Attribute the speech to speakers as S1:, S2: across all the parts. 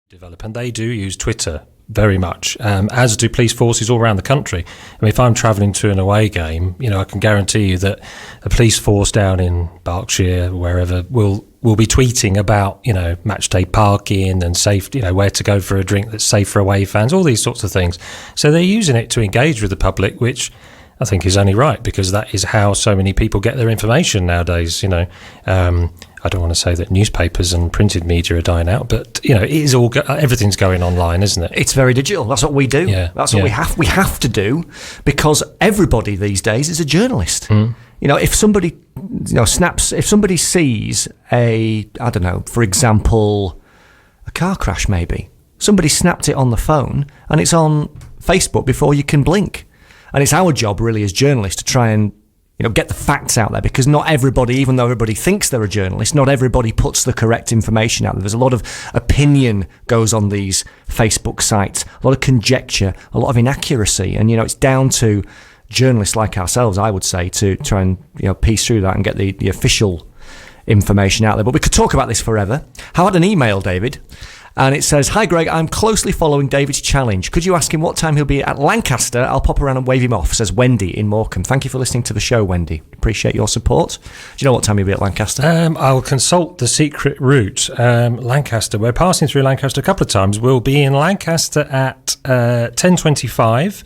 S1: develop, and they do use Twitter very much, as do police forces all around the country. I mean, if I'm travelling to an away game, I can guarantee you that a police force down in Berkshire, wherever, will be tweeting about, match day parking and safe, where to go for a drink that's safe for away fans, all these sorts of things. So they're using it to engage with the public, which I think is only right, because that is how so many people get their information nowadays. I don't want to say that newspapers and printed media are dying out, but it is all everything's going online, isn't it?
S2: It's very digital. That's what we do.
S1: Yeah.
S2: That's what we have to do, because everybody these days is a journalist. If somebody if somebody sees for example, a car crash, maybe somebody snapped it on the phone and it's on Facebook before you can blink. And it's our job, really, as journalists, to try and get the facts out there, because not everybody, even though everybody thinks they're a journalist, not everybody puts the correct information out there. There's a lot of opinion goes on these Facebook sites, a lot of conjecture, a lot of inaccuracy, and it's down to journalists like ourselves, I would say, to try and piece through that and get the official information out there. But we could talk about this forever. I had an email, David, and it says, "Hi Greg, I'm closely following David's challenge. Could you ask him what time he'll be at Lancaster? I'll pop around and wave him off," says Wendy in Morecambe. Thank you for listening to the show, Wendy. Appreciate your support. Do you know what time he'll be at Lancaster?
S1: I'll consult the secret route. Lancaster, we're passing through Lancaster a couple of times. We'll be in Lancaster at 10:25.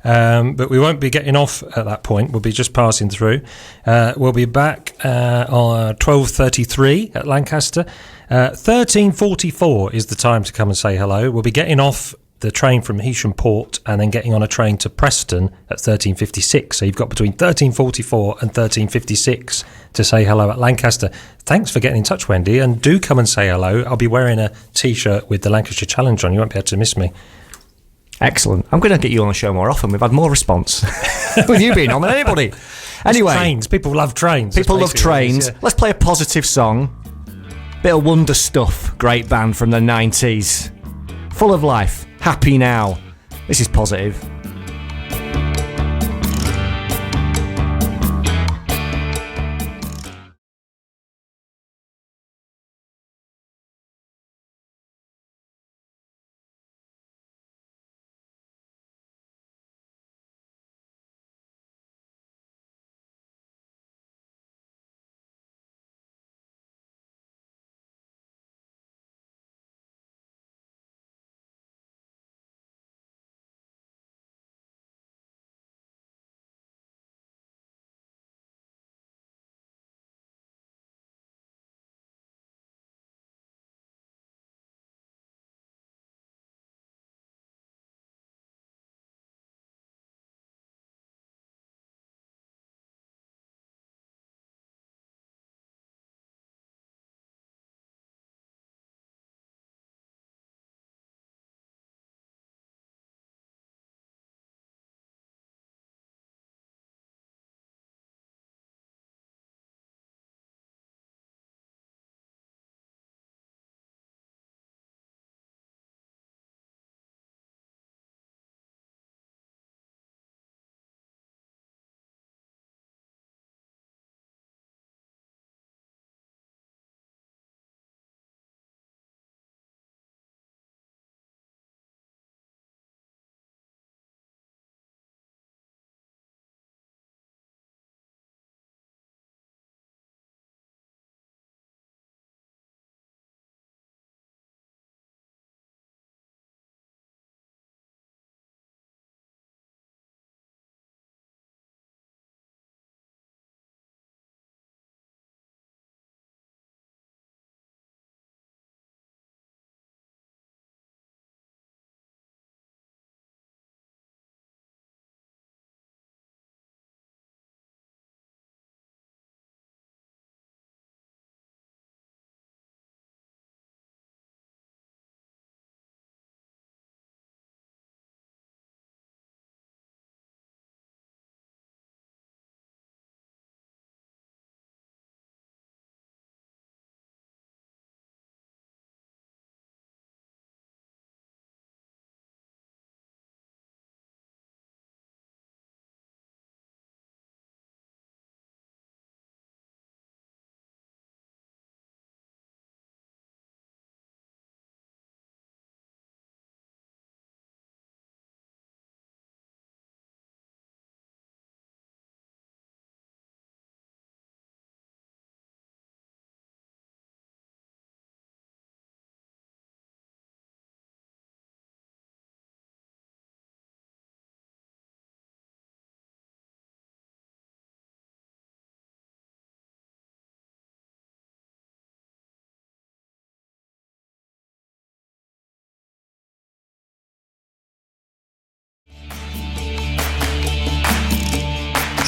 S1: But we won't be getting off at that point. We'll be just passing through. We'll be back on 12:33 at Lancaster. 13:44 is the time to come and say hello. We'll be getting off the train from Heysham Port and then getting on a train to Preston at 13:56. So you've got between 13:44 and 13:56 to say hello at Lancaster. Thanks for getting in touch, Wendy, and do come and say hello. I'll be wearing a T-shirt with the Lancashire Challenge on. You won't be able to miss me.
S2: Excellent. I'm going to get you on the show more often. We've had more response with you being on than anybody. Anyway,
S1: trains. People love trains.
S2: People love trains. Let's play a positive song. Bit of Wonder Stuff. Great band from the 90s. Full of life. Happy now. This is positive.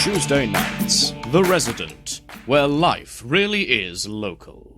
S3: Tuesday nights, The Resident, where life really is local.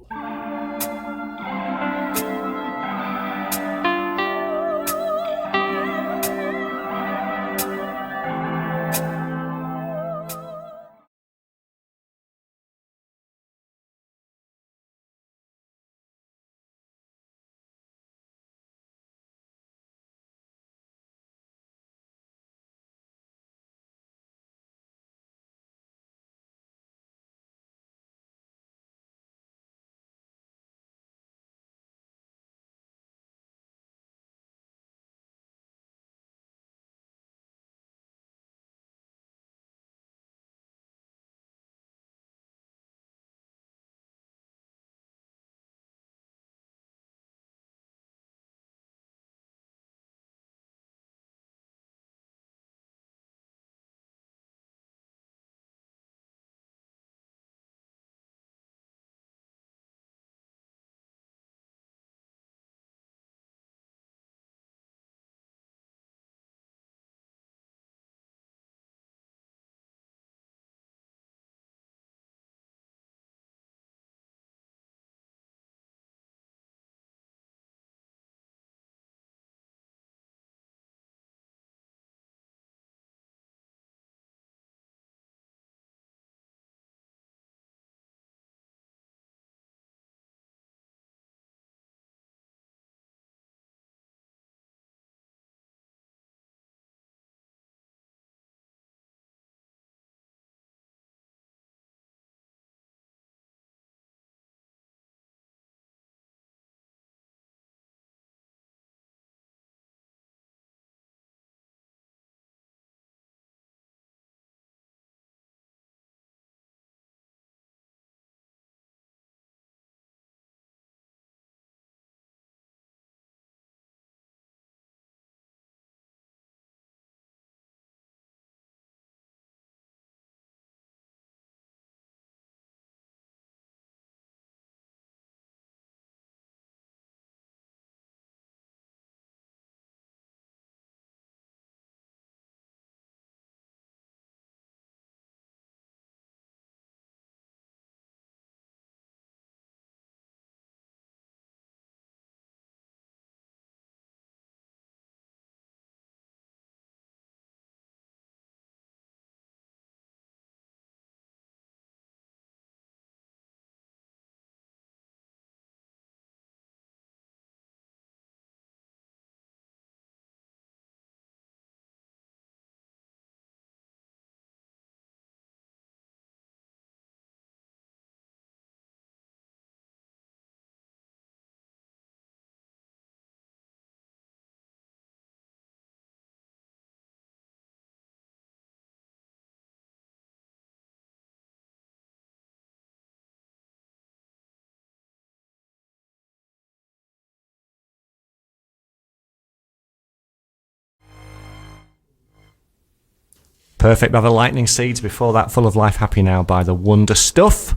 S2: Perfect. We have a Lightning Seeds before that, Full of Life, Happy Now by the Wonder Stuff.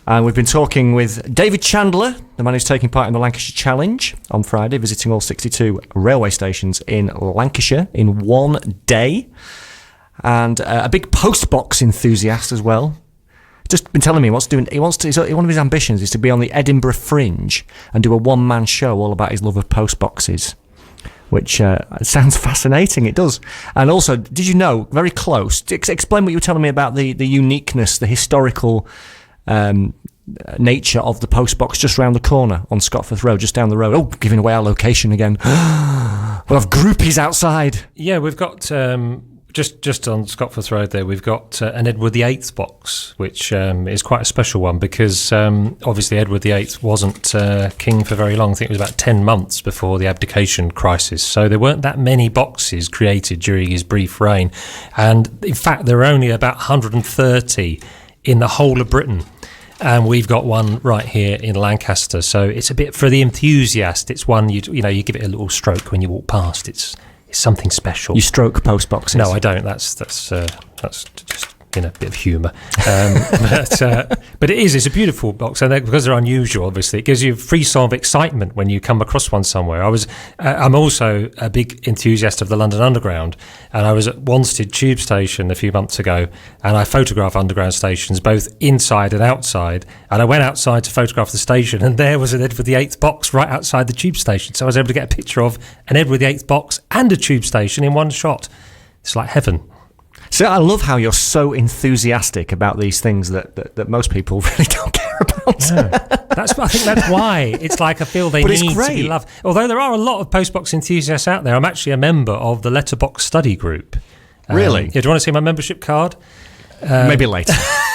S2: And we've been talking with David Chandler, the man who's taking part in the Lancashire Challenge on Friday, visiting all 62 railway stations in Lancashire in one day. And a big postbox enthusiast as well. Just been telling me one of his ambitions is to be on the Edinburgh Fringe and do a one-man show all about his love of postboxes. Which sounds fascinating. It does. And also, did you know, very close, explain what you were telling me about the uniqueness, the historical nature of the postbox just round the corner on Scotforth Road, just down the road. Oh, giving away our location again. We'll have groupies outside.
S1: Yeah, we've got, just on Scotforth Road there, we've got an Edward VIII box, which is quite a special one because obviously Edward VIII wasn't king for very long. I think it was about 10 months before the abdication crisis. So there weren't that many boxes created during his brief reign. And in fact, there are only about 130 in the whole of Britain. And we've got one right here in Lancaster. So it's a bit for the enthusiast. It's one you give it a little stroke when you walk past. It's something special.
S2: You stroke post boxes?
S1: No, I don't. That's just in a bit of humour. But it's a beautiful box, and because they're unusual, obviously, it gives you a free sort of excitement when you come across one somewhere. I'm also a big enthusiast of the London Underground, and I was at Wanstead Tube Station a few months ago, and I photograph underground stations both inside and outside, and I went outside to photograph the station, and there was an Edward VIII box right outside the tube station, so I was able to get a picture of an Edward VIII box and a tube station in one shot. It's like heaven.
S2: So I love how you're so enthusiastic about these things that most people really don't care about.
S1: No. I think that's why it's like I feel they
S2: But it's
S1: need to
S2: great.
S1: be loved. Although there are a lot of postbox enthusiasts out there, I'm actually a member of the Letterbox Study Group.
S2: Really?
S1: Do you want to see my membership card?
S2: Maybe later.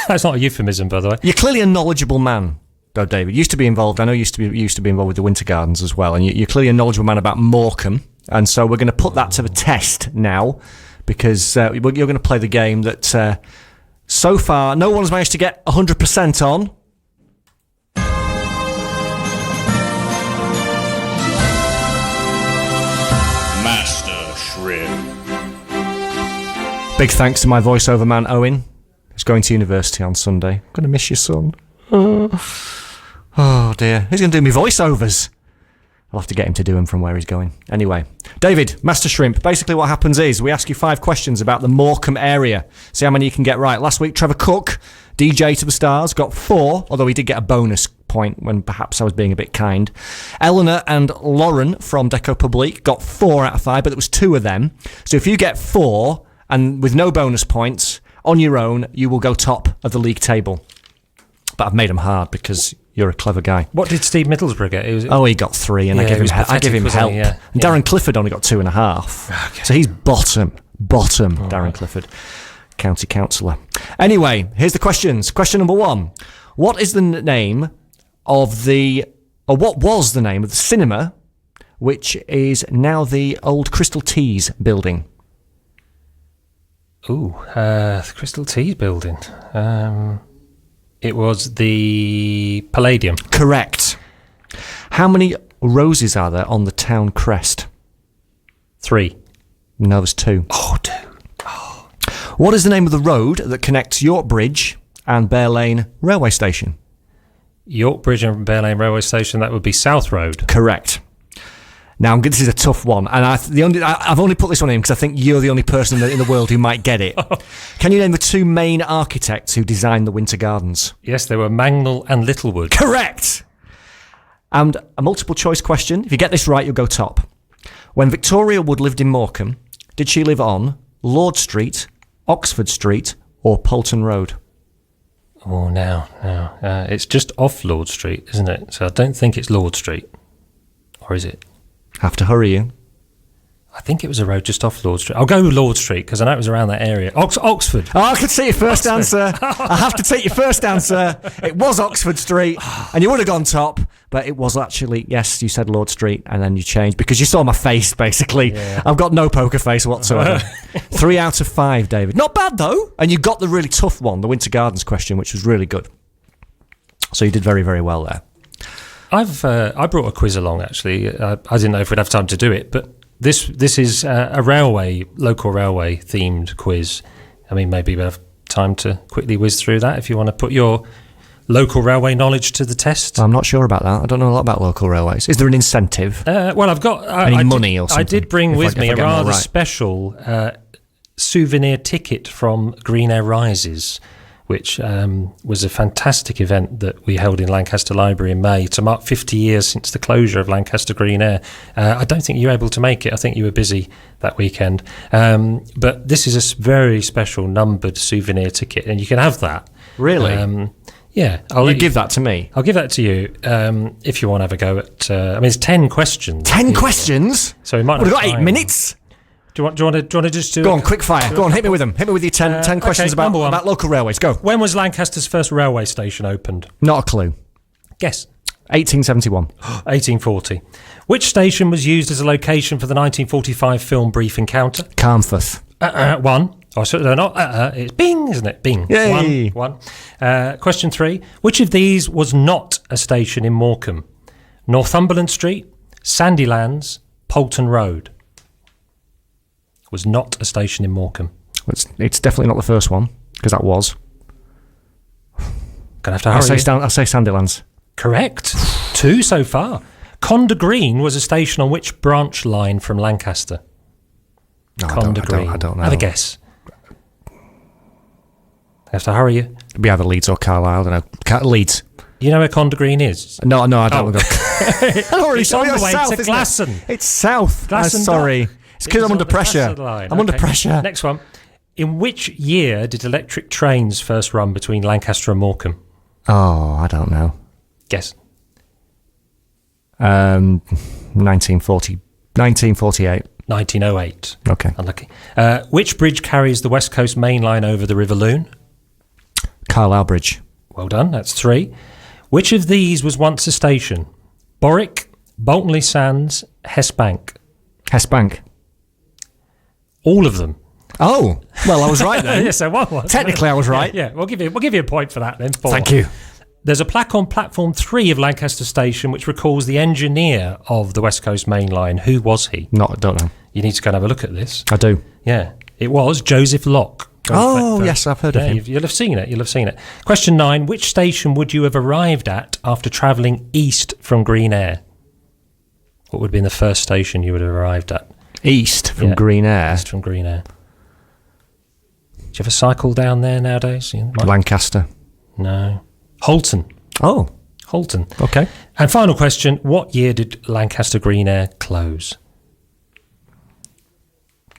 S1: That's not a euphemism, by the way.
S2: You're clearly a knowledgeable man, though, David. You used to be involved. I know you used to be involved with the Winter Gardens as well, and you're clearly a knowledgeable man about Morecambe. And so we're going to put that to the test now, because you're going to play the game that so far no one's managed to get 100% on.
S3: Master Shrimp.
S2: Big thanks to my voiceover man, Owen. He's going to university on Sunday. I'm going to miss you, son. Oh, dear. Who's going to do me voiceovers? I'll have to get him to do them from where he's going. Anyway, David, Master Shrimp, basically what happens is we ask you 5 questions about the Morecambe area. See how many you can get right. Last week, Trevor Cook, DJ to the Stars, got 4, although he did get a bonus point when perhaps I was being a bit kind. Eleanor and Lauren from Deco Publique got 4 out of 5, but it was 2 of them. So if you get 4, and with no bonus points, on your own, you will go top of the league table. But I've made them hard because you're a clever guy.
S1: What did Steve Middlesbrough get?
S2: He got 3, and I give him help.
S1: Yeah.
S2: And Darren Clifford only got 2.5.
S1: Okay.
S2: So he's bottom, Darren Clifford, county councillor. Anyway, here's the questions. Question number 1. What was the name of the cinema, which is now the old Crystal Teas building?
S1: The Crystal Teas building. It was the Palladium.
S2: Correct. How many roses are there on the town crest?
S1: 3.
S2: No, there's 2.
S1: Oh, 2.
S2: What is the name of the road that connects York Bridge and Bear Lane Railway Station?
S1: York Bridge and Bear Lane Railway Station, that would be South Road.
S2: Correct. Now, this is a tough one, and I've only put this one in because I think you're the only person in the world who might get it. Can you name the 2 main architects who designed the Winter Gardens?
S1: Yes, they were Mangnall and Littlewood.
S2: Correct! And a multiple choice question. If you get this right, you'll go top. When Victoria Wood lived in Morecambe, did she live on Lord Street, Oxford Street, or Poulton Road?
S1: Oh, now. It's just off Lord Street, isn't it? So I don't think it's Lord Street. Or is it?
S2: Have to hurry you.
S1: I think it was a road just off Lord Street. I'll go with Lord Street because I know it was around that area. Oxford.
S2: Oh, I could see your first answer. I have to take your first answer. It was Oxford Street, and you would have gone top, but it was actually, yes, you said Lord Street, and then you changed because you saw my face, basically. Yeah. I've got no poker face whatsoever. 3 out of 5, David. Not bad, though. And you got the really tough one, the Winter Gardens question, which was really good. So you did very, very well there.
S1: I brought a quiz along, actually. I didn't know if we'd have time to do it, but this is a local railway themed quiz. I mean, maybe we'll have time to quickly whiz through that if you want to put your local railway knowledge to the test.
S2: I'm not sure about that. I don't know a lot about local railways. Is there an incentive?
S1: Well, I've got
S2: money or something?
S1: I did bring with me a rather special souvenir ticket from Green Air Rises, which was a fantastic event that we held in Lancaster Library in May to mark 50 years since the closure of Lancaster Green Air. I don't think you were able to make it. I think you were busy that weekend. But this is a very special numbered souvenir ticket, and you can have that.
S2: Really?
S1: Yeah.
S2: You give that to me?
S1: I'll give that to you if you want to have a go at... it's 10 questions.
S2: 10 questions?
S1: So we might
S2: We've got 8 minutes.
S1: Do you want to just do...
S2: Go on, quick fire. Go on, hit me with them. Hit me with your 10 questions about local railways. Go.
S1: When was Lancaster's first railway station opened?
S2: Not a clue.
S1: Guess.
S2: 1871.
S1: 1840. Which station was used as a location for the 1945 film Brief Encounter?
S2: Carnforth.
S1: 1. Oh, so they're not. It's Bing, isn't it? Bing.
S2: Yay.
S1: 1. Question 3. Which of these was not a station in Morecambe? Northumberland Street, Sandylands, Poulton Road. Was not a station in Morecambe.
S2: It's definitely not the first one. Because that was.
S1: Gonna have to hurry.
S2: I'll say Sandilands.
S1: Correct. 2 so far. Conda Green was a station on which branch line from Lancaster?
S2: No,
S1: Conda Green.
S2: I don't know.
S1: Have a guess. I have to hurry you.
S2: It'd be either Leeds or Carlisle. I don't know. Leeds.
S1: You know where Conda Green is?
S2: No, I don't know. I'm already
S1: It's on
S2: sorry.
S1: the way
S2: South,
S1: to
S2: isn't
S1: Glasson.
S2: It's south.
S1: Glasson
S2: Sorry.
S1: Dock.
S2: It's because I'm under pressure. I'm under pressure.
S1: Next one. In which year did electric trains first run between Lancaster and Morecambe?
S2: Oh, I don't know.
S1: Guess.
S2: 1948.
S1: 1908.
S2: Okay.
S1: Unlucky. Which bridge carries the West Coast Main Line over the River Loon?
S2: Carlisle Bridge.
S1: Well done. That's 3. Which of these was once a station? Borwick, Boltonley Sands, Hess Bank.
S2: Hess Bank.
S1: All of them.
S2: Oh, well, I was right then.
S1: Yeah, so one was.
S2: Technically, I was right.
S1: Yeah, we'll give you a point for that then. 4.
S2: Thank you.
S1: There's a plaque on platform 3 of Lancaster Station which recalls the engineer of the West Coast Main Line. Who was he?
S2: Don't know.
S1: You need to go and have a look at this.
S2: I do.
S1: Yeah, it was Joseph Locke.
S2: Yes, I've heard of him.
S1: You'll have seen it. Question 9. Which station would you have arrived at after travelling east from Green Air? What would have been the first station you would have arrived at?
S2: East from Green Air.
S1: East from Green Air. Do you ever cycle down there nowadays?
S2: Lancaster.
S1: No. Holton.
S2: Oh.
S1: Holton.
S2: Okay.
S1: And final question. What year did Lancaster Green Air close?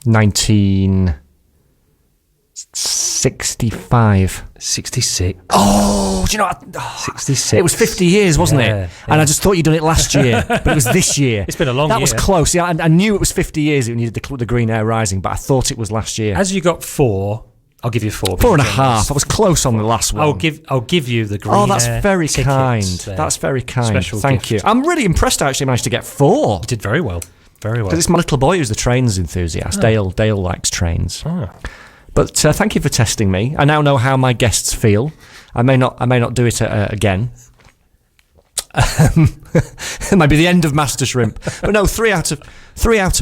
S2: 1965.
S1: 66.
S2: Oh, do you know what?
S1: 66.
S2: It was 50 years, wasn't
S1: Yeah.
S2: it? And I just thought you'd done it last year, but it was this year.
S1: It's been a long year.
S2: That was close. Yeah, I knew it was 50 years it needed the Green Air Rising, but I thought it was last year.
S1: As you got 4, I'll give you 4.
S2: 4.5. I was close on the last one.
S1: I'll give you the Green Air.
S2: Oh, that's very
S1: tickets
S2: kind.
S1: there.
S2: That's very kind.
S1: Special
S2: Thank
S1: gift.
S2: you. I'm really impressed I actually managed to get 4.
S1: You did very well. Very well.
S2: Because it's my little boy who's the trains enthusiast. Dale likes trains. But thank you for testing me. I now know how my guests feel. I may not do it again. It might be the end of Master Shrimp. But no, 3 out of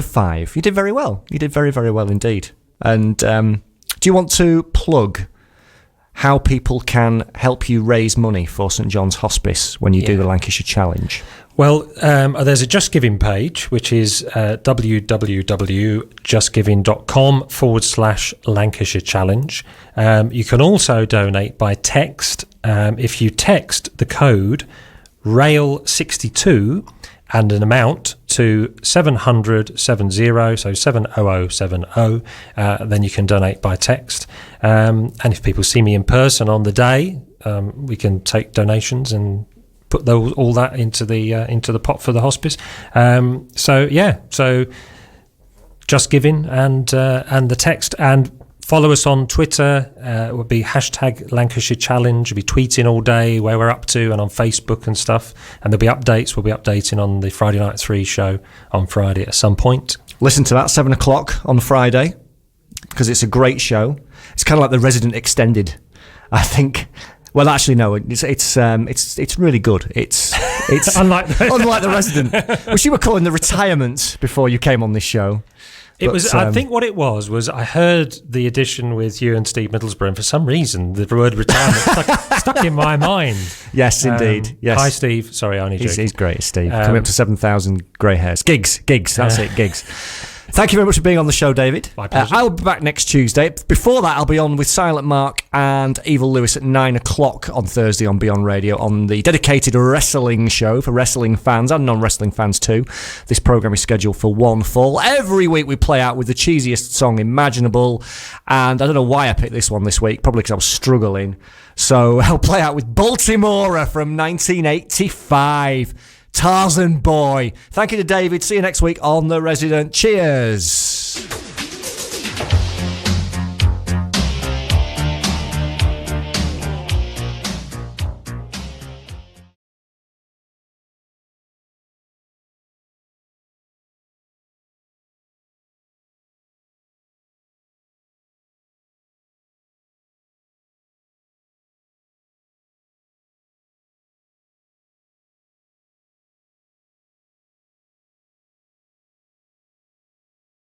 S2: 5. You did very well. You did very, very well indeed. And do you want to plug how people can help you raise money for St John's Hospice when you do the Lancashire Challenge?
S1: Well, there's a Just Giving page, which is www.justgiving.com/Lancashire Challenge. You can also donate by text. If you text the code RAIL62 and an amount to 70070, so 70070, then you can donate by text. And if people see me in person on the day, we can take donations and put all that into the pot for the hospice. So Just Giving and the text, and follow us on Twitter. It would be hashtag Lancashire Challenge. We'll be tweeting all day where we're up to, and on Facebook and stuff. And there'll be updates. We'll be updating on the Friday Night 3 show on Friday at some point.
S2: Listen to that 7:00 on Friday, because it's a great show. It's kind of like the Resident Extended, I think. Well, actually, no. It's really good. It's unlike the Resident, which you were calling the Retirement before you came on this show.
S1: It was. I think what it was I heard the edition with you and Steve Middlesbrough, and for some reason the word retirement stuck in my mind.
S2: Yes, indeed. Yes.
S1: Hi, Steve. Sorry, I only joking.
S2: He's great, Steve. Coming up to 7,000 grey hairs. Gigs. That's it. Gigs. Thank you very much for being on the show, David.
S1: My pleasure.
S2: I'll be back next Tuesday. Before that, I'll be on with Silent Mark and Evil Lewis at 9:00 on Thursday on Beyond Radio on the dedicated wrestling show for wrestling fans and non-wrestling fans too. This programme is scheduled for one fall. Every week we play out with the cheesiest song imaginable, and I don't know why I picked this one this week, probably because I was struggling. So I'll play out with Baltimora from 1985. Tarzan Boy. Thank you to David. See you next week on The Resident. Cheers.